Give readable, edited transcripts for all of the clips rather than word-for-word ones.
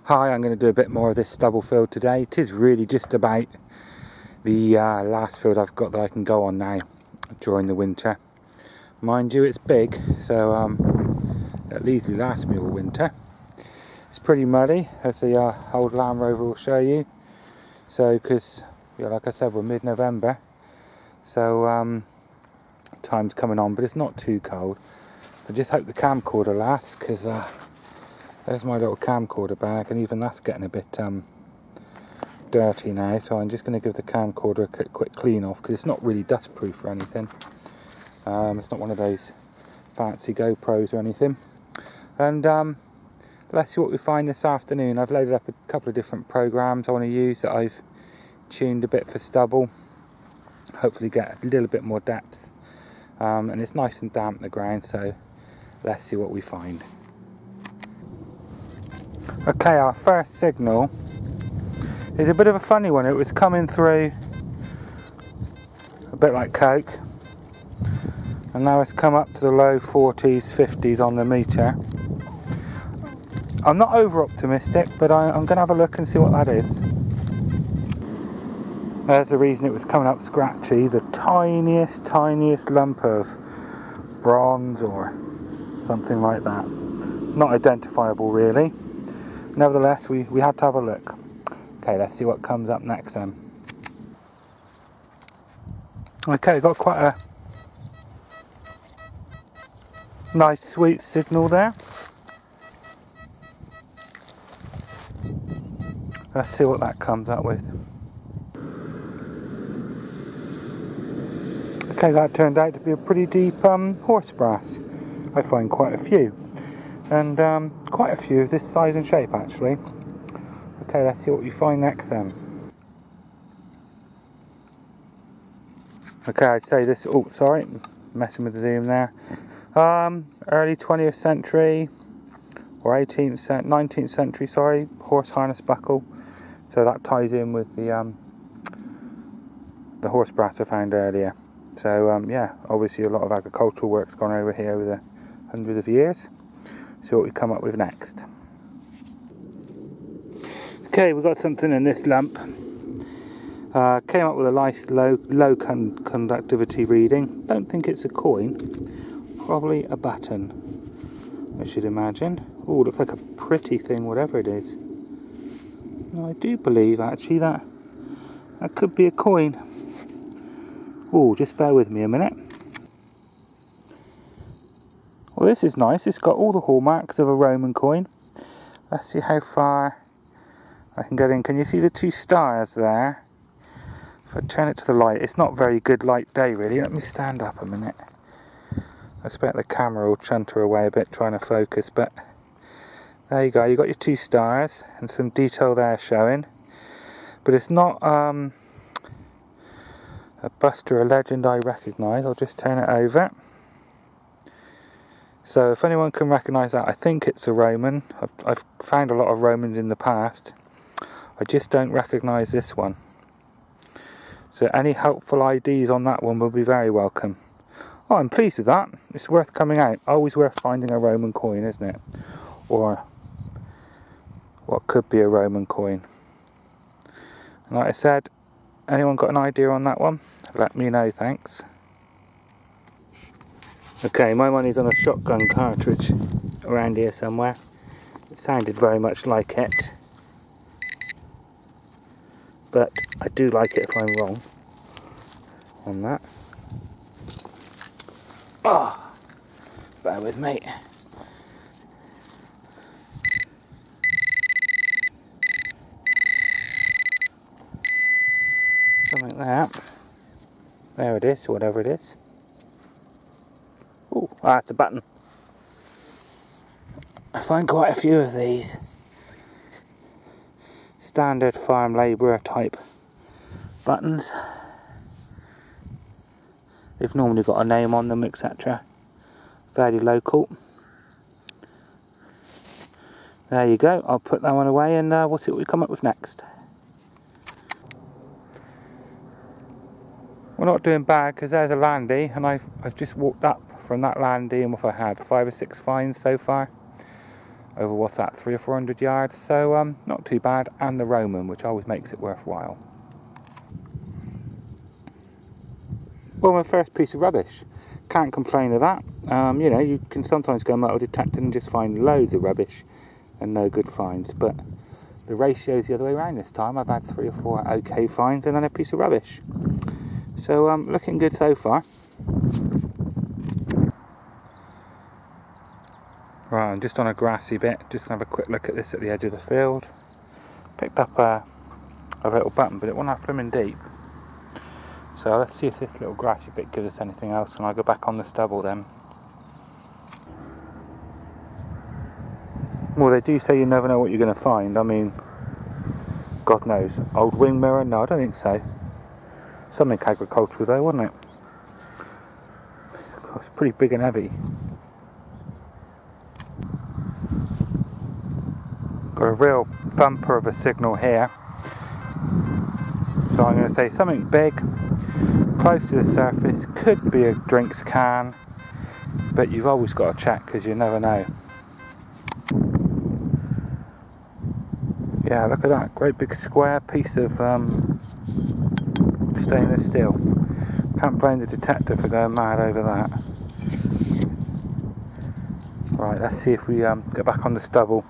Hi, I'm going to do a bit more of this stubble field today. It is really just about the last field I've got that I can go on now during the winter. Mind you, it's big, so it'll easily last me all winter. It's pretty muddy, as the old Land Rover will show you. So, because, like I said, we're mid-November, so time's coming on, but it's not too cold. I just hope the camcorder lasts, because there's my little camcorder bag, and even that's getting a bit dirty now, so I'm just going to give the camcorder a quick clean off, because it's not really dust proof or anything. It's not one of those fancy GoPros or anything. And let's see what we find this afternoon. I've loaded up a couple of different programs I want to use that I've tuned a bit for stubble. Hopefully get a little bit more depth. And it's nice and damp the ground, so let's see what we find. Okay, our first signal is a bit of a funny one. It was coming through a bit like Coke, and now it's come up to the low 40s, 50s on the meter. I'm not over optimistic, but I'm going to have a look and see what that is. There's the reason it was coming up scratchy. The tiniest lump of bronze or something like that. Not identifiable really. Nevertheless, we had to have a look. Okay, let's see what comes up next then. Okay, got quite a nice sweet signal there. Let's see what that comes up with. Okay, that turned out to be a pretty deep horse brass. I find quite a few. And quite a few of this size and shape actually. Okay, let's see what we find next then. Okay, I'd say this, oh sorry, messing with the zoom there. Early 20th century, or 19th century, sorry, horse harness buckle. So that ties in with the horse brass I found earlier. So yeah, obviously a lot of agricultural work's gone over here over the hundreds of years. See what we come up with next. Okay, we've got something in this lump. Came up with a nice low conductivity reading. Don't think it's a coin. Probably a button, I should imagine. Oh, looks like a pretty thing, whatever it is. I do believe actually that could be a coin. Oh, just bear with me a minute. Well, this is nice. It's got all the hallmarks of a Roman coin. Let's see how far I can get in. Can you see the two stars there? If I turn it to the light, it's not very good light day really. Let me stand up a minute. I expect the camera will chunter away a bit trying to focus, but there you go. You've got your two stars and some detail there showing. But it's not a bust or a legend I recognise. I'll just turn it over. So if anyone can recognise that, I think it's a Roman. I've found a lot of Romans in the past. I just don't recognise this one. So any helpful IDs on that one will be very welcome. Oh, I'm pleased with that. It's worth coming out. Always worth finding a Roman coin, isn't it? Or what could be a Roman coin. And like I said, anyone got an idea on that one? Let me know, thanks. Okay, my money's on a shotgun cartridge around here somewhere. It sounded very much like it, but I do like it if I'm wrong on that. Oh, bear with me. Something like that. There it is, whatever it is. Oh, it's a button. I find quite a few of these. Standard farm labourer type buttons. They've normally got a name on them, etc. Very local. There you go. I'll put that one away and we'll see what we come up with next. We're not doing bad because there's a landy, and I've just walked up from that landy, and what I had 5 or 6 finds so far. over what's that, 300 or 400 yards, so not too bad, and the Roman, which always makes it worthwhile. Well, my first piece of rubbish, can't complain of that. You know, you can sometimes go metal detecting and just find loads of rubbish and no good finds, but the ratio's the other way around this time. I've had 3 or 4 okay finds and then a piece of rubbish. So looking good so far. Right, I'm just on a grassy bit, just gonna have a quick look at this at the edge of the field. Picked up a little button, but it wasn't that blooming deep. So let's see if this little grassy bit gives us anything else, and I'll go back on the stubble then. Well, they do say you never know what you're going to find. I mean, God knows. Old wing mirror? No, I don't think so. Something agricultural though, wasn't it? It's pretty big and heavy. Got a real bumper of a signal here. So I'm going to say something big, close to the surface, could be a drinks can, but you've always got to check because you never know. Yeah, look at that, great big square piece of stainless steel. Can't blame the detector for going mad over that. Right, let's see if we get back on the stubble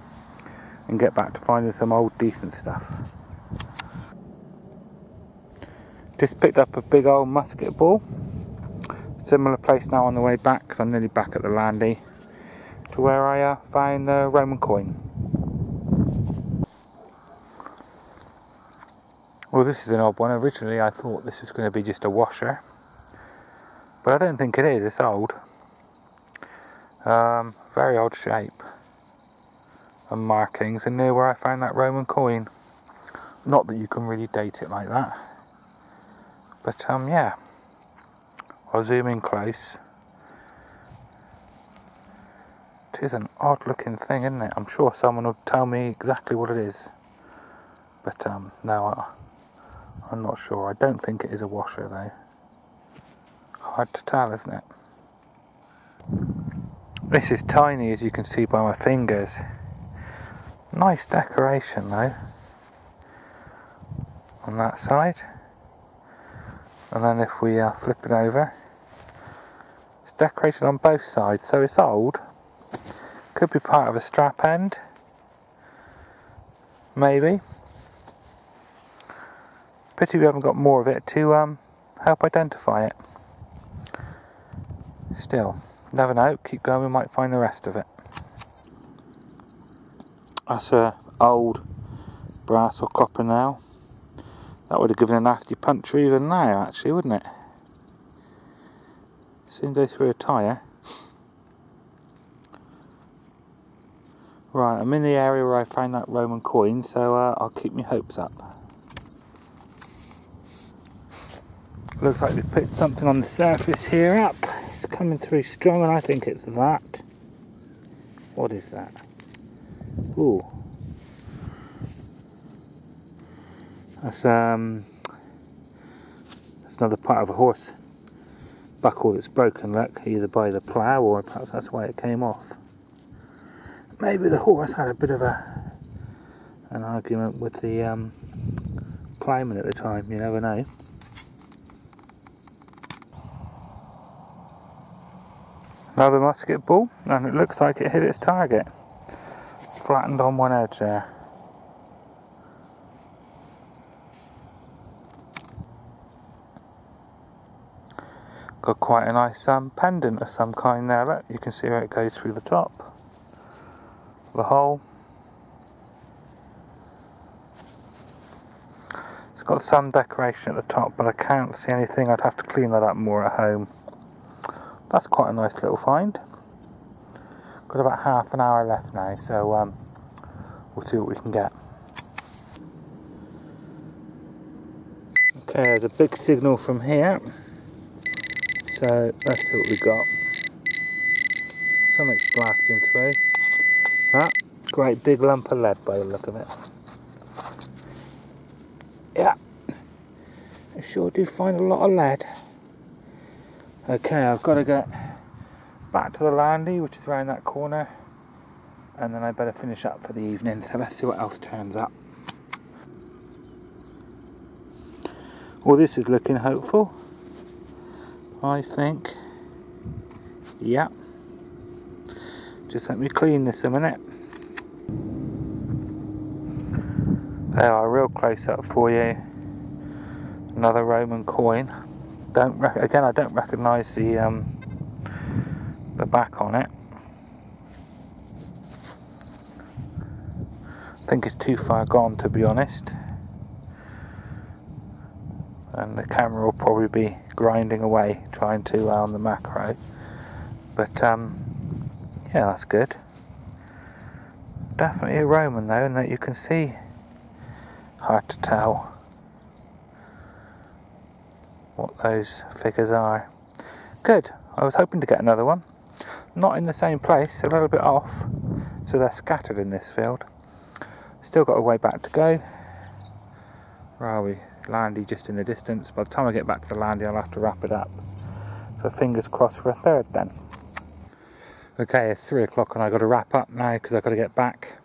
and get back to finding some old decent stuff. Just picked up a big old musket ball. Similar place now on the way back, because I'm nearly back at the landy, to where I found the Roman coin. Well, this is an odd one. Originally I thought this was going to be just a washer, but I don't think it is. It's old. Very odd shape and markings, and near where I found that Roman coin. Not that you can really date it like that, but yeah, I'll zoom in close. It is an odd looking thing, isn't it? I'm sure someone will tell me exactly what it is, but no, I'm not sure. I don't think it is a washer though. Hard to tell, isn't it? This is tiny, as you can see by my fingers. Nice decoration though on that side, and then if we flip it over, it's decorated on both sides, so it's old. Could be part of a strap end, maybe. Pity we haven't got more of it to help identify it. Still, never know, keep going, we might find the rest of it. That's a old brass or copper nail. That would have given a nasty puncture even now, actually, wouldn't it? Soon go through a tyre. Right, I'm in the area where I found that Roman coin, so I'll keep my hopes up. Looks like we've picked something on the surface here up. It's coming through strong, and I think it's that. What is that? Ooh. That's another part of a horse buckle that's broken, look, either by the plough or perhaps that's why it came off. Maybe the horse had a bit of an argument with the ploughman at the time, you never know. Another musket ball, and it looks like it hit its target. Flattened on one edge there. Got quite a nice pendant of some kind there, look, you can see where it goes through the top. The hole. It's got some decoration at the top, but I can't see anything. I'd have to clean that up more at home. That's quite a nice little find. Got about half an hour left now, so we'll see what we can get. Okay, there's a big signal from here. So let's see what we got. Something's blasting through. That great big lump of lead by the look of it. Yeah, I sure do find a lot of lead. Okay, I've got to get back to the landy, which is around that corner, and then I better finish up for the evening, so let's see what else turns up. Well, this is looking hopeful, I think. Yeah. Just let me clean this a minute. There, a real close up for you. Another Roman coin. Again, I don't recognise the back on it. I think it's too far gone, to be honest. And the camera will probably be grinding away trying to on the macro. But yeah, that's good. Definitely a Roman though, and that you can see. Hard to tell what those figures are. Good. I was hoping to get another one. Not in the same place, a little bit off, so they're scattered in this field. Still got a way back to go. Where are we? Landy just in the distance. By the time I get back to the Landy, I'll have to wrap it up. So fingers crossed for a third then. Okay, it's 3 o'clock and I've got to wrap up now because I've got to get back.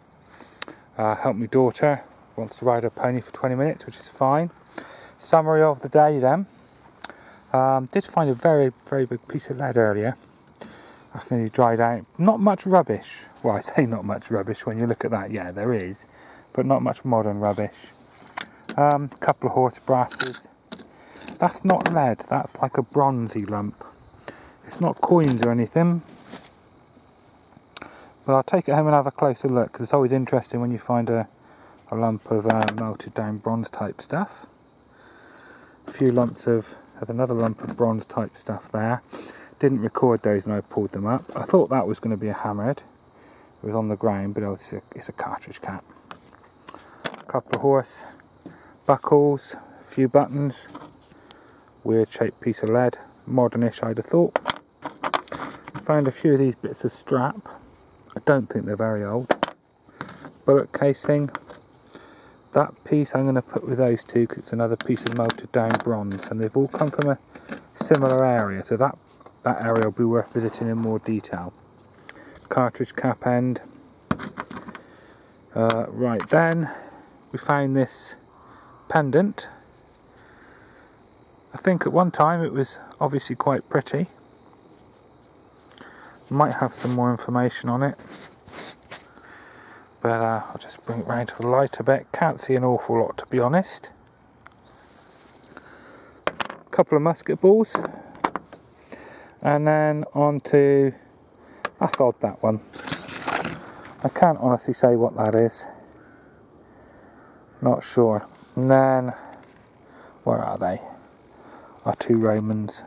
Help my daughter. Wants to ride her pony for 20 minutes, which is fine. Summary of the day then. Did find a very, very big piece of lead earlier. After nearly dried out. Not much rubbish. Well, I say not much rubbish when you look at that. Yeah, there is. But not much modern rubbish. Couple of horse brasses. That's not lead. That's like a bronzy lump. It's not coins or anything. But I'll take it home and have a closer look. Because it's always interesting when you find a lump of melted down bronze type stuff. A few lumps of, there's another lump of bronze type stuff there. Didn't record those when I pulled them up. I thought that was going to be a hammerhead. It was on the ground, but it's a cartridge cap. A couple of horse buckles, a few buttons, weird shaped piece of lead, modernish I'd have thought. Found a few of these bits of strap. I don't think they're very old. Bullet casing. That piece I'm going to put with those two because it's another piece of melted down bronze, and they've all come from a similar area, so that area will be worth visiting in more detail. Cartridge cap end. Right then, we found this pendant. I think at one time it was obviously quite pretty. Might have some more information on it. But I'll just bring it round to the light a bit. Can't see an awful lot, to be honest. A couple of musket balls. And then on to... That's odd, that one. I can't honestly say what that is. Not sure. And then... Where are they? Our two Romans.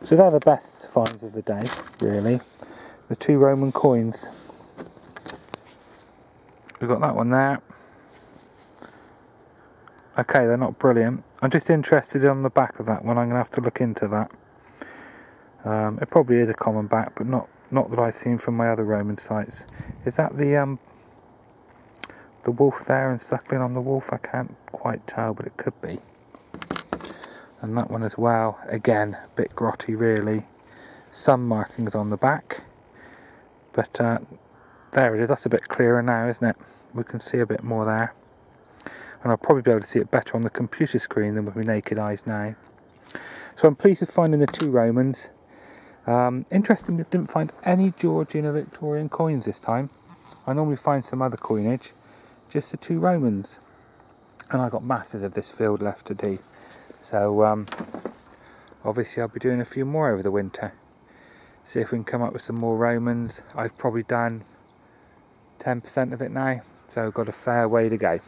So they're the best finds of the day, really. The two Roman coins. We've got that one there. Okay, they're not brilliant. I'm just interested on the back of that one. I'm going to have to look into that. It probably is a common back, but not that I've seen from my other Roman sites. Is that the wolf there and suckling on the wolf? I can't quite tell, but it could be. And that one as well. Again, a bit grotty really. Some markings on the back. But there it is. That's a bit clearer now, isn't it? We can see a bit more there. And I'll probably be able to see it better on the computer screen than with my naked eyes now. So I'm pleased with finding the two Romans. Interestingly, I didn't find any Georgian or Victorian coins this time. I normally find some other coinage. Just the two Romans. And I've got masses of this field left to do. So obviously I'll be doing a few more over the winter. See if we can come up with some more Romans. I've probably done 10% of it now. So I've got a fair way to go.